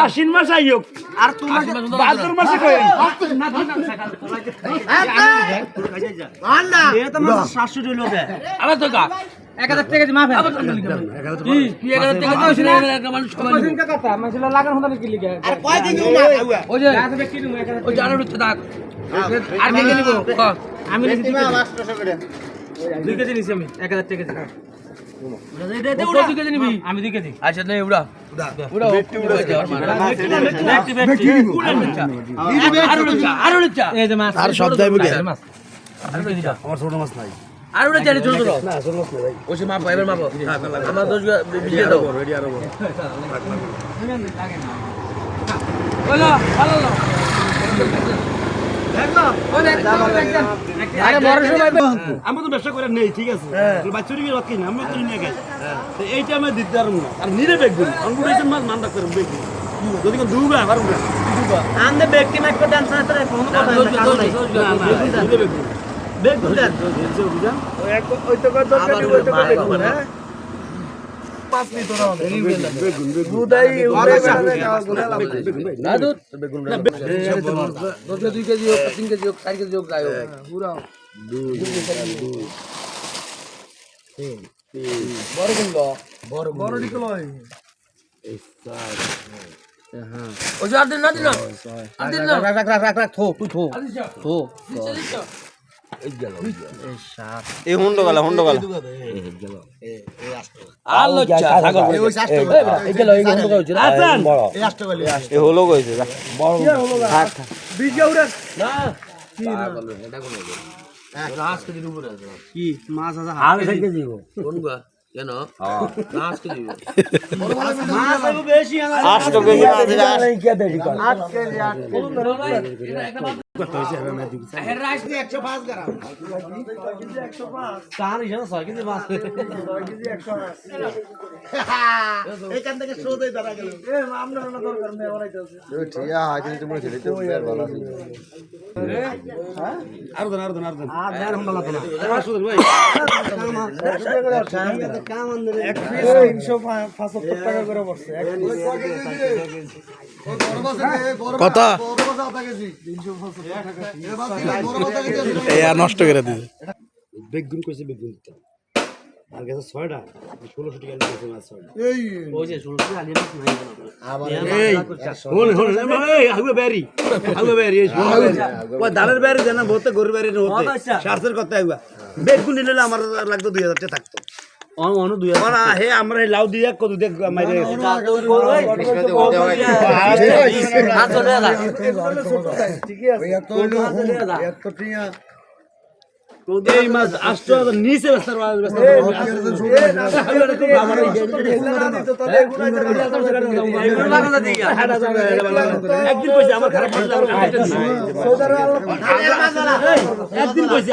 আশ্বিন মাস আইয়ক আর তোমার ভাদ্র মাসে কই না এটা তো 700 লোক আবার তো গা 1000 টাকা দি মাফ কি 1000 টাকা দিছ না একটা মানুষ কয় দিন কা কথা মাসলা লাগান হতা কি লিখে আর কয় দিন ওই যে রাতে কি দিমু ওই জানার উঠতে থাক আর কে নিব আমি নিছি 800 করে 2 কেজি নিছি আমি 1000 টাকা দি আমি 2 কেজি আচ্ছা নে উড়া উড়া বেটি উড়া বেটি আর উড়া এই যে মাছ আর সব যাইবো কি মাছ আর উড়া আমার ছোট মাছ নাই আর উড়া জানি ছোট ছোট না ছোট মাছ নাই ওই সে মাপ এবার মাপ আমার 10 বিজে দাও রেডি আর ওলা ভালো না দেখো ওই দেখেন আরে বড় সময় আমরা তো ব্যবসা করে নেই ঠিক আছে বাচ্চারি কি বাকি না আমরা তো নিয়ে গেছি তো এইটা আমি দিতে পারবো না আর নিরে বেগুন অনগুড়াইছেন মাছ মান রাখতে পারবো বেগুন যদি কোন দুবা আর দুবা আন্দে বেগটি মাছ করে দাম সাথে ফোন কথা না বেগুন বেগুন দেন বুঝান ওই তো কত টাকা ওই তো বেগুন হ্যাঁ পাঁচ নি তোরা বেগুন দুদাই উড়ে না দুধ বেগুন 2 কেজি হোক 3 কেজি হোক 4 কেজি হোক গায় পুরো 2 3 বড় কোন বড় দিকে লয় এই স্যার হ্যাঁ ও যা দিন না রাখ থো তুই থো এই গেল এই সাত এই হুন্ডো গলা এই গেল এই আষ্ট আলো চা সাগর এই ওই আষ্ট এই গেল এই হুন্ডো কইছে আছেন এই আষ্ট গলি এই হলো কইছে বড় থাক বিজ উড়ে না কি না এটা কোন রাস কেজি উপরে আছে কি মাছ আছে হাল থেকে দিব কোন গা কেন রাস কেজি মাছ আইবো বেশি আনা 8 কেজি মাছ আছে কি বেশি 8 কেজি 8 কেজি কত হইছে আমি দিছি এর রাইস দি 105 গ্রাম 105 চার হিসাবে 6 কেজি মাছ 6 কেজি 105 এইখান থেকে সোদে ধরা গেল এ আপনার না দরকার নেই বানাইতেছে ও ঠিক আছে আজ তুমি ছেড়ে তো বের ভালো আছে হ্যাঁ আর দেন আর বের হন্ডা লাগতো না সুদর ভাই কাম আন্দরে 375 টাকা করে পড়ছে কত এই আর নষ্ট করে দিছে বেগুন কইছে বেগুন দিতে আর গেছে 6টা 1600 টাকা দিছে মাছ 6টা এই ওই যে 1600 টাকা আলিয়ে মাছ নাই আবার এই হন এই আগুয়া বেরি ওই দালের বেরি দেন না বহুত গরু বেরি হতে শার্টের কথা আগুয়া বেগুন নিলে আমার লাগতো 2000 টাকা থাকতো অনু 2000 না হে আমরা লাউ দিয়া কত দেখ মাইরে ঠিক আছে এত টিয়া এই মাছ 8000 নিচে বস্তার একদিন কইছে আমার খারাপ একদিন কইছে